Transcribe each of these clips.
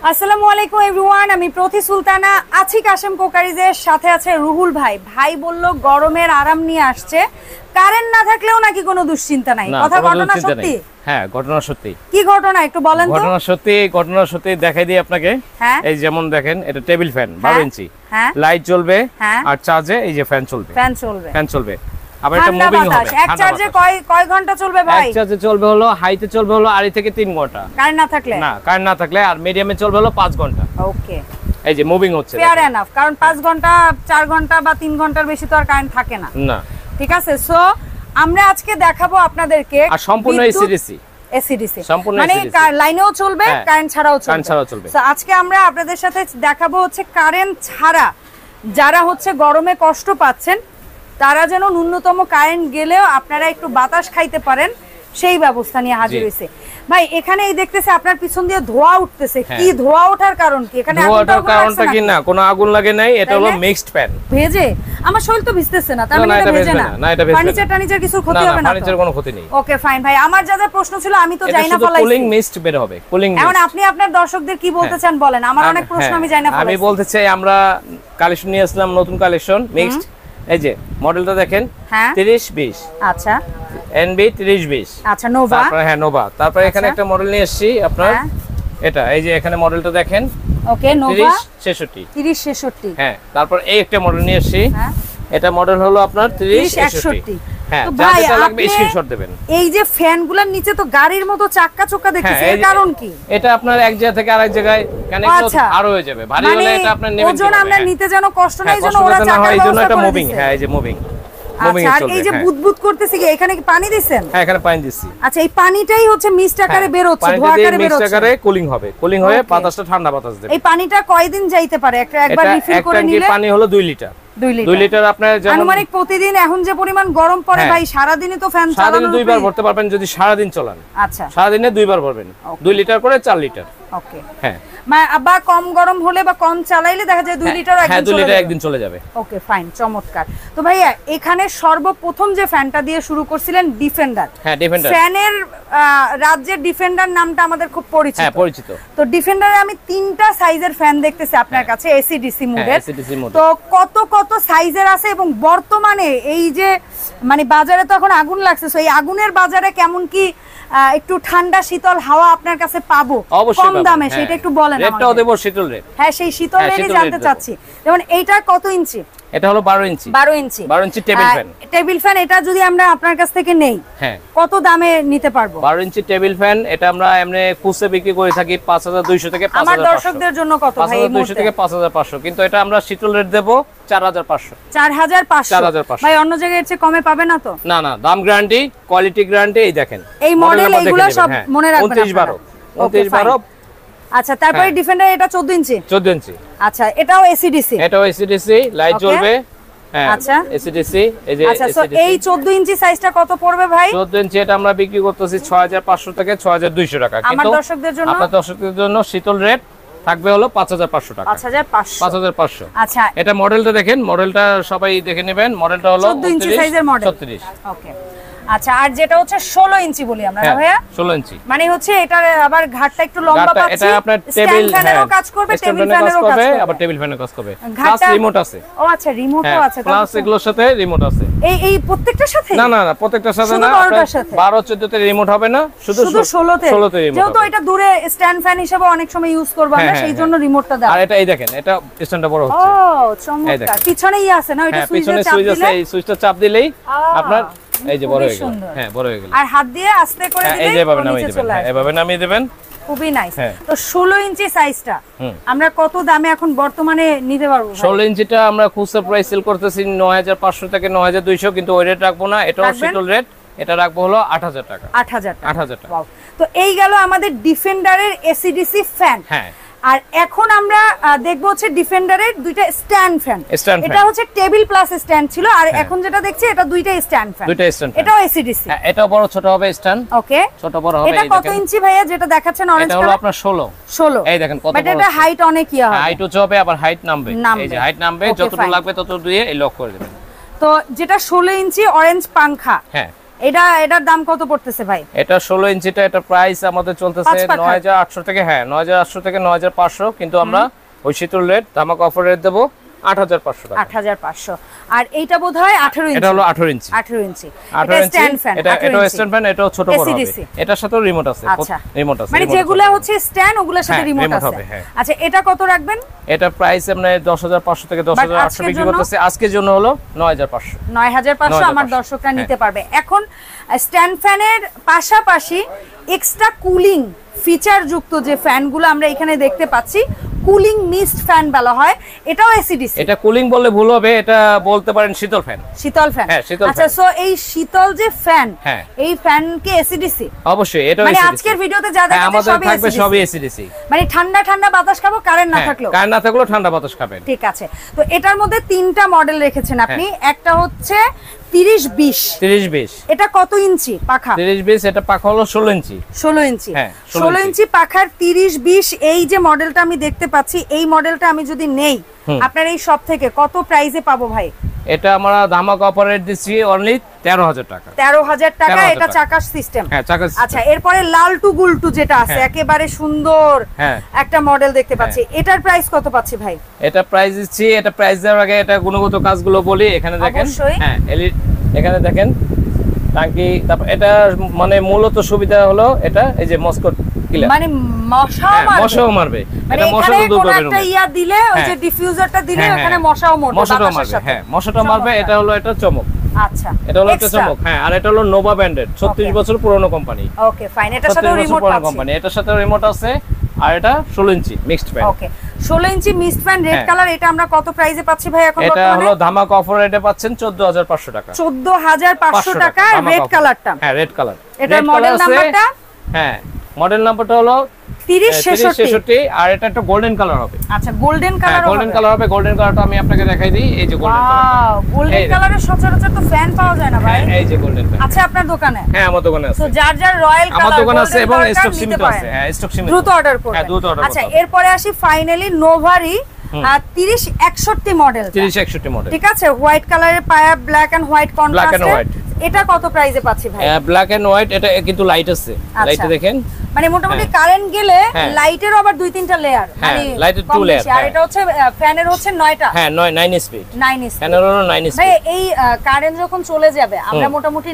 আসসালামু আলাইকুম এভরিওয়ান, আমি প্রতি সুলতানা আছি কাশেম কোকারিজের সাথে আছে রুহুল ভাই। ভাই বলল গরমের আরাম নিয়ে আসছে, কারেন্ট না থাকলেও নাকি কোনো দুশ্চিন্তা নাই। কথা ঘটনা সত্যি? হ্যাঁ, ঘটনা সত্যি। কি ঘটনা একটু বলেন তো? ঘটনা সত্যি দেখাই দিই আপনাকে। এই যেমন দেখেন, এটা টেবিল ফ্যান 12 ইঞ্চি, লাইট জ্বলবে আর চার্জে এই যে ফ্যান চলবে। আবার এটা মুভিং হবে। এক চার্জে কয় ঘন্টা চলবে ভাই? এক চার্জে চলবে হলো, হাইতে চলবে হলো আড়াই থেকে 3 ঘন্টা। কারেন্ট না থাকলে আর মিডিয়ামে চলবে হলো 5 ঘন্টা। ওকে, এই যে মুভিং হচ্ছে। ফেয়ার এনাফ, কারণ 5 ঘন্টা 4 ঘন্টা বা 3 ঘন্টার বেশি তো আর কারেন্ট থাকে না। ঠিক আছে, সো আমরা আজকে দেখাবো আপনাদেরকে আর সম্পূর্ণ এসিডিসি, মানে লাইনেও চলবে, কারেন্ট ছাড়াও চলবে। সো আজকে আমরা আপনাদের সাথে দেখাবো হচ্ছে কারেন্ট ছাড়া যারা হচ্ছে গরমে কষ্ট পাচ্ছেন তারা যেন ন্যূনতম কারেন্ট গেলেও আপনারা একটু বাতাস খাইতে পারেন, সেই ব্যবস্থা নিয়ে হাজির হয়েছে। ভাই এখানে এই দেখতেছে আপনার পিছন দিয়ে ধোঁয়া উঠতেছে, কি ধোঁয়া ওঠার কারণ কি? এখানে ধোঁয়াটার কারণটা কি না, কোনো আগুন লাগে নাই, এটা হলো মিক্সড ফ্যান। ভেজে আমার শরীর তো ভিজতেছে না, তার মানে এটা ভেজে না। ফার্নিচার কিছু ক্ষতি হবে না? ফার্নিচার কোনো ক্ষতি নেই। ওকে ফাইন ভাই, আমার যা যা প্রশ্ন ছিল আমি তো জানি না ফলাইছি। কুলিং মিস্ট বের হবে, কুলিং মিস্ট। এখন আপনি আপনার দর্শকদের কি বলতে চান বলেন, আমার অনেক প্রশ্ন আমি জানি না ফলাইছি। আমি বলতে চাই আমরা কালেকশন নিয়ে আসলাম, নতুন কালেকশন মিক্সড। এই যে মডেলটা দেখেন, 3020। আচ্ছা, NB 3020। আচ্ছা, নোভা। তারপর নোভা। তারপর এখানে একটা মডেল নিয়ে এসেছি আপনার, এটা এই যে এখানে মডেলটা দেখেন। ওকে, নোভা 3066। হ্যাঁ, তারপর এই একটা মডেল নিয়ে এসেছি, এটা মডেল হলো আপনার 3061। হ্যাঁ, যা লাগবে স্ক্রিনশট দিবেন। এই যে ফ্যানগুলোর নিচে তো গাড়ির মতো চাক্কা চোক্কা দেখতেছি, এর কারণ কি? এটা আপনার এক জায়গা থেকে আরেক জায়গায় কানেক্ট আরো হয়ে যাবে, ভারী হলে এটা আপনার নেবেন, ওজন আমরা নিতে যেন কষ্ট না, এইজন্য ওরা চাক্কার এইজন্য এটা মুভিং। হ্যাঁ, এই যে মুভিং আচ্ছা, আর এই যে বুদবুদ করতেছে কি, এখানে কি পানি দিবেন? হ্যাঁ, এখানে পানি দিছি। আচ্ছা, এই পানিটাই হচ্ছে মিস্ট আকারে বের হচ্ছে, ধোঁয়া আকারে বের হচ্ছে, মিস্ট আকারে কুলিং হবে, কুলিং হয়ে বাতাসটা ঠান্ডা বাতাস দেবে। এই পানিটা কয়দিন যাইতে পারে একবার রিফিল করে নিলে? পানি হলো 2 লিটার। 2 লিটার আপনার যেমন আনুমানিক প্রতিদিন এখন যে পরিমাণ গরম পড়ে ভাই, সারা দিনই তো ফ্যান চালানো, সারাদিনে 2 বার ভরতে পারবেন যদি সারা দিন চালান। আচ্ছা, সারা দিনে 2 বার ভরবেন, 2 লিটার করে 4 লিটার। ওকে, হ্যাঁ, বা কম গরম হলে বা কম চালাইলে দেখা যায় 2 লিটার একদিন চলে যাবে। ওকে ফাইন, চমৎকার। তো ভাইয়া এখানে সর্বপ্রথম যে ফ্যানটা দিয়ে শুরু করছিলেন ডিফেন্ডার। হ্যাঁ, ডিফেন্ডার ফ্যানের রাজ্যের ডিফেন্ডার নামটা আমাদের খুব পরিচিত। হ্যাঁ, পরিচিত। তো ডিফেন্ডারে আমি 3টা সাইজের ফ্যান দেখতেছি আপনার কাছে, এসিডিসি মডেল। তো কত সাইজের আছে এবং বর্তমানে এই যে মানে বাজারে তো এখন আগুন লাগছে, সো এই আগুনের বাজারে কেমন কি একটু ঠান্ডা শীতল হাওয়া আপনার কাছে পাবো কম দামে, সেটা একটু বলেন আমাকে। রেটটাও দেব শীতল রেট। হ্যাঁ, সেই শীতল রেটই জানতে চাচ্ছি। যেমন এইটা কত ইঞ্চি? এটা হলো 12 ইঞ্চি। 12 ইঞ্চি টেবিল ফ্যান। এটা যদি আমরা আপনার কাছ থেকে নেই, হ্যাঁ, কত দামে নিতে পারবো? 12 ইঞ্চি টেবিল ফ্যান এটা আমরা এমনি খুচরা বিক্রি করে থাকি 5200 থেকে 5500। আমার দর্শকদের জন্য কত ভাই? 5200 থেকে 5500, কিন্তু এটা আমরা শীতল রেট দেব 4500। 4500 ভাই, অন্য জায়গায় এর চেয়ে কমে পাবে না তো? না, দাম গ্যারান্টি, কোয়ালিটি গ্যারান্টি। এই দেখেন এই মডেল, এগুলো সব মনে রাখবেন। 2912। আচ্ছা, তারপরে ডিফেন্ডার এটা 14 ইঞ্চি। আচ্ছা, এটাও এসিডিসি, লাইট জ্বলবে। হ্যাঁ, আচ্ছা, এসিডিসি। এই যে আচ্ছা, সো এই 14 ইঞ্চি সাইজটা কত পড়বে ভাই? 14 ইঞ্চি এটা আমরা বিক্রি করতেছি 6500 থেকে 6200 টাকা। কিন্তু আপনার দর্শকদের জন্য শীতল রেট থাকবে হলো 5500 টাকা। 5500। আচ্ছা, এটা মডেলটা দেখেন, মডেলটা সবাই দেখে নেবেন। মডেলটা হলো 14 ইঞ্চি সাইজের মডেল। 36। ওকে, আচ্ছা, আর যেটা হচ্ছে 16 ইঞ্চি বলি আমরা না ভাইয়া? 16 ইঞ্চি মানে হচ্ছে এটার আবার ঘাটটা একটু লম্বা পাচ্ছি। এটা আপনার টেবিল ফ্যানেরও কাজ করবে, টেবিল ফ্যানেরও কাজ করবে, আবার টেবিল ফ্যানেরও কাজ করবে। প্লাস রিমোট আছে। ও আচ্ছা, রিমোটও আছে। প্লাস এগুলোর সাথে রিমোট আছে। এই প্রত্যেকটার সাথে? না, প্রত্যেকটার সাথে না, 12 14 তে রিমোট হবে না, শুধু 16 তে রিমোট। যেহেতু এটা দূরে স্ট্যান্ড ফ্যান হিসেবে অনেক সময় ইউজ করব আমরা, সেই জন্য রিমোটটা দাও। আর এটা এই দেখেন, এটা স্ট্যান্ডটা বড় হচ্ছে। ও চমৎকার। পিছনেই আছে না, এটা পিছনে সুইচ আছে, এই সুইচটা চাপ দিলেই আপনার এই যে বড় হয়ে গেল। হ্যাঁ, বড় হয়ে গেল। আর হাত দিয়ে আস্তে করে দিলে এই যে এভাবে নামিয়ে দিবেন। হ্যাঁ, এভাবে নামিয়ে দিবেন। খুবই নাইস। তো 16 ইঞ্চি সাইজটা আমরা কত দামে এখন বর্তমানে নিতে পারবো? 16 ইঞ্চিটা আমরা খুচরা প্রাইস সেল করতেছি 9500 থেকে 9200, কিন্তু ওই রেট রাখবো না, এটাও শীতল রেট। এটা রাখবো হলো 8000 টাকা। 8000 টাকা। তো এই গেল আমাদের ডিফেন্ডারের এসিডিসি ফ্যান। হ্যাঁ, আর এখন আমরা দেখবো হচ্ছে ডিফেন্ডারের দুইটা স্ট্যান্ড ফ্যান। এটা হচ্ছে টেবিল প্লাস স্ট্যান্ড ছিল, আর এখন যেটা দেখছি এটা দুইটা স্ট্যান্ড ফ্যান। এটাও এসিডিসি। হ্যাঁ, এটাও বড় ছোট হবে স্ট্যান্ড। ওকে, ছোট বড় হবে। এটা কত ইঞ্চি ভাইয়া যেটা দেখাচ্ছেন অরেঞ্জ কালার? এটা হলো আপনার 16। এই দেখেন কত বড়। এটা হাইট অনেক ইয়া হবে। হাইট উঁচু হবে, আবার হাইট নামবে। এই যে হাইট নামবে, যতটুকু লাগবে ততটুকু দিয়ে এই লক করে দিবেন। তো যেটা 16 ইঞ্চি অরেঞ্জ পাংখা, হ্যাঁ, এটার দাম কত পড়তেছে ভাই? এটা 16 ইঞ্চিটা, এটা প্রাইস আমাদের চলতেছে 9800 থেকে, হ্যাঁ 9800 থেকে 9500, কিন্তু আমরা ওই শীতল রেট ধামাকা অফার রেট দেব 8500 টাকা। 8500। আর এইটা বোধহয় 18 ইঞ্চি। এটা হলো 18 ইঞ্চি। 18 ইঞ্চি। এটা স্ট্যান্ড ফ্যান। এটা স্ট্যান্ড ফ্যান, এটাও ছোট বড় হবে। এটার সাথেও রিমোট আছে। রিমোট আছে। মানে যেগুলো হচ্ছে স্ট্যান্ড ওগুলোর সাথে রিমোট আছে। আচ্ছা এটা কত রাখবেন? এটা প্রাইস আমরা 10500 থেকে 10800 বিক্রি করতেছি। আজকের জন্য হলো 9500। 9500 আমার দর্শকরা নিতে পারবে। এখন স্ট্যান্ড ফ্যানের পাশাপাশি এক্সট্রা কুলিং ফিচার যুক্ত যে ফ্যানগুলো আমরা এখানে দেখতে পাচ্ছি, কুলিং মিস্ট ফ্যান বলা হয়, এটাও এসিডিসি। এটা কুলিং বললে ভুল হবে, এটা বলতে পারেন শীতল ফ্যান। শীতল ফ্যান, হ্যাঁ শীতল। আচ্ছা সো এই শীতল যে ফ্যান, এই ফ্যান কি এসিডিসি? অবশ্যই এটা মানে আজকের ভিডিওতে যা দেখাচ্ছি আমাদের থাকবে সবই এসিডিসি। মানে ঠান্ডা ঠান্ডা বাতাস খাবো, কারেন্ট না থাকলেও। কারেন্ট না থাকলেও ঠান্ডা বাতাস খাবেন। ঠিক আছে। তো এটার মধ্যে তিনটা মডেল রেখেছেন আপনি। একটা হচ্ছে 30-20। 30-20 এটা কত ইঞ্চি পাখা? 30-20 এটা পাখা হলো 16 ইঞ্চি। 16 ইঞ্চি। 16 ইঞ্চি পাখার 30-20 এই যে মডেলটা আমি দেখতে পাচ্ছি, এই মডেলটা আমি যদি নেই আপনার এই শপ থেকে কত প্রাইসে পাবো ভাই? এটা আমরা ধামাকা অফার রেট দিচ্ছি অনলি 13000 টাকা। 13000 টাকা। এটা চাকার সিস্টেম। হ্যাঁ চাকার সিস্টেম। আচ্ছা এরপরে লালটু গুলটু যেটা আছে একেবারে সুন্দর একটা মডেল দেখতে পাচ্ছি, এটার প্রাইস কত পাচ্ছি ভাই? এটা প্রাইস দিচ্ছি, এটা প্রাইস দেওয়ার আগে এটা গুণগত কাজগুলো বলি। এখানে দেখেন, হ্যাঁ এখানে দেখেন টাঙ্কি। তারপর এটা মানে মূলত সুবিধা হলো এটা এই যে মস্কট কিলার, মানে মশাও মারবে। এটা মশাও দূর করবে। একটা ইয়া দিলে ওই যে ডিফিউজারটা দিলে ওখানে মশাও মরবে, মশাও মারবে। হ্যাঁ মশাটা মারবে। এটা হলো এটা চমক। আচ্ছা এটা হলো একটা চমক। হ্যাঁ আর এটা হলো নোভা ব্র্যান্ডেড, 36 বছর পুরনো কোম্পানি। Okay fine. এটার সাথে রিমোট আছে কোম্পানি, এটার সাথে রিমোট আছে। আর এটা 16 ইঞ্চি মিক্সড ফ্যান। ওকে 16 ইঞ্চি মিক্সড ফ্যান রেড কালার। এটা আমরা কত প্রাইসে পাচ্ছি ভাই এখন? এটা হলো ধামাকা অফার রেটে পাচ্ছেন 14500 টাকা। 14500 টাকা রেড কালারটা। হ্যাঁ রেড কালার। এটার মডেল নাম্বারটা? হ্যাঁ মডেল নাম্বারটা হলো 3066। আর এটা একটা গোল্ডেন কালার হবে। আচ্ছা গোল্ডেন কালার। গোল্ডেন কালার হবে। গোল্ডেন কালারটা আমি আপনাকে দেখাই দিই। এই যে গোল্ডেন কালার। ওয়াও গোল্ডেন কালারের সচরাচর তো ফ্যান পাওয়া যায় না ভাই। এই যে গোল্ডেন। আচ্ছা আপনার দোকানে? হ্যাঁ আমার দোকানে আছে। তো যার যার রয়্যাল কালার আমার দোকানে আছে এবং স্টক সীমিত আছে। হ্যাঁ স্টক সীমিত। দ্রুত অর্ডার করুন। হ্যাঁ দ্রুত অর্ডার করুন। আচ্ছা এরপরে আসি ফাইনালি নোভারি 3061 মডেল। 3061 মডেল। ঠিক আছে হোয়াইট কালারের পায়া ব্ল্যাক এন্ড হোয়াইট কন্ট্রাস্টে। এটা কত প্রাইসে পাচ্ছি ভাই? Black and white. এটা কিন্তু লাইট আছে। লাইটে দেখেন মানে মোটামুটি কারেন্ট গেলে লাইটের আবার 2-3টা লেয়ার, মানে লাইটের 2 লেয়ার। আর এটা হচ্ছে ফ্যানের হচ্ছে 9টা। হ্যাঁ 9 স্পিড। 9 স্পিড। ফ্যানের হলো 9 স্পিড। ভাই এই কারেন্ট যখন চলে যাবে আমরা মোটামুটি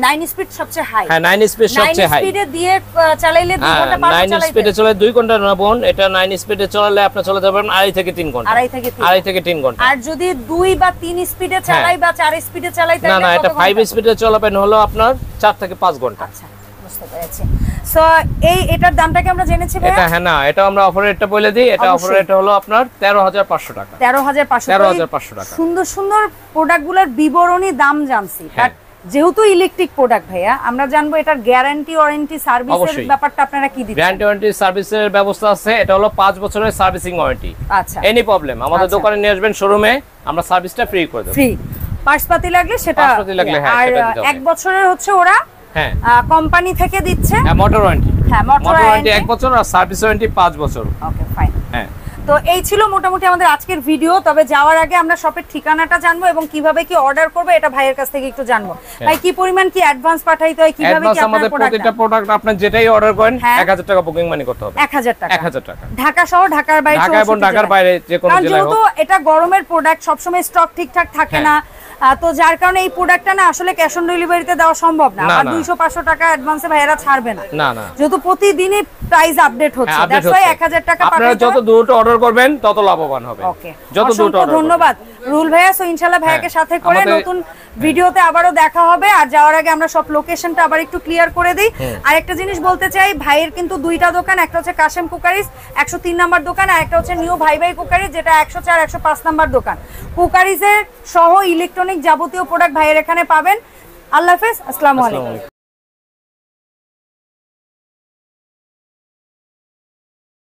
9 স্পিড সবচেয়ে হাই। হ্যাঁ 9 স্পিড সবচেয়ে হাই। 9 স্পিডে দিয়ে চালাইলে 2 ঘন্টা পার চালাইতে। 9 স্পিডে চলে 2 ঘন্টা না বোন। এটা 9 স্পিডে চলালে আপনি চলে যাবেন 2.5 থেকে 3 ঘন্টা। 2.5 থেকে 3 ঘন্টা। আর যদি 2 বা 3 স্পিডে চালাই বা 4 স্পিডে চালাই তাহলে না এটা 5 স্পিডে চলাবেন হলো আপনার 4 থেকে 5 ঘন্টা। আচ্ছা বুঝতে পেরেছি। সো এটার দামটা কি আমরা জেনেছি ভাই? এটা হ্যাঁ না এটা আমরা অফার রেটটা বলে দিই। এটা অফার রেট হলো আপনার 13500 টাকা। 13500 টাকা। সুন্দর সুন্দর প্রোডাক্টগুলোর বিবরণী দাম জানছি, বাট যেহেতু ইলেকট্রিক প্রোডাক্ট ভাইয়া আমরা জানবো এটার গ্যারান্টি ওয়ারেন্টি সার্ভিসের ব্যাপারটা আপনারা কি দিচ্ছেন? গ্যারান্টি ওয়ারেন্টি সার্ভিসের ব্যবস্থা আছে। এটা হলো 5 বছরের সার্ভিসিং ওয়ারেন্টি। আচ্ছা এনি প্রবলেম আমাদের দোকানে নিয়ে আসবেন শোরুমে, আমরা সার্ভিসটা ফ্রি করে দেব। ফ্রি পার্টসপাতি লাগলে সেটা। আর 1 বছরের হচ্ছে ওরা হ্যাঁ কোম্পানি থেকে দিচ্ছে। হ্যাঁ মোটর ওয়ারেন্টি। হ্যাঁ মোটর ওয়ারেন্টি 1 বছর আর সার্ভিস ওয়ারেন্টি 5 বছর। Okay fine. হ্যাঁ তো এই ছিল মোটামুটি আমাদের আজকের ভিডিও। তবে যাওয়ার আগে আমরা শপের ঠিকানাটা জানবো এবং কিভাবে কি অর্ডার করবে এটা ভাইয়ের কাছ থেকে একটু জানবো। ভাই কি পরিমাণ কি অ্যাডভান্স পাঠাইতে হয়, কিভাবে কি আমাদের প্রত্যেকটা প্রোডাক্ট আপনি যেটাই অর্ডার করেন 1000 টাকা বুকিং মানি করতে হবে। 1000 টাকা। 1000 টাকা। ঢাকা সহ ঢাকার বাইরে, ঢাকা এবং ঢাকার বাইরে যে কোনো জেলায় হোক। যেহেতু এটা গরমের প্রোডাক্ট সবসময় স্টক ঠিকঠাক থাকে না, তো যার কারণে এই প্রোডাক্টটা না আসলে ক্যাশ অন ডেলিভারিতে দেওয়া সম্ভব না। আর 200-500 টাকা অ্যাডভান্সে ভাইয়েরা ছাড়বে না। না না যেহেতু প্রতিদিনই প্রাইস আপডেট হচ্ছে, দ্যাটস ওয়াই 1000 টাকা পাঠাতে। আপনারা যত দ্রুত অর্ডার করবেন তত লাভবান হবে। ওকে যত দ্রুত অর্ডার। ধন্যবাদ রুল ভাইয়া। সো ইনশাআল্লাহ ভাইয়াকে সাথে করে নতুন ভিডিওতে আবারো দেখা হবে। আর যাওয়ার আগে আমরা সব লোকেশনটা আবার একটু ক্লিয়ার করে দেই। আর একটা জিনিস বলতে চাই, ভাইয়ের কিন্তু দুইটা দোকান, একটা হচ্ছে কাশেম কুকারিজ 103 নাম্বার দোকান, আর একটা হচ্ছে নিউ ভাই ভাই কুকারিজ যেটা 104-105 নাম্বার দোকান। কুকারিজের সহ ইলেকট্রনিক যাবতীয় প্রোডাক্ট ভাইয়ের এখানে পাবেন। আল্লাহ হাফেজ, আসসালামু আলাইকুম।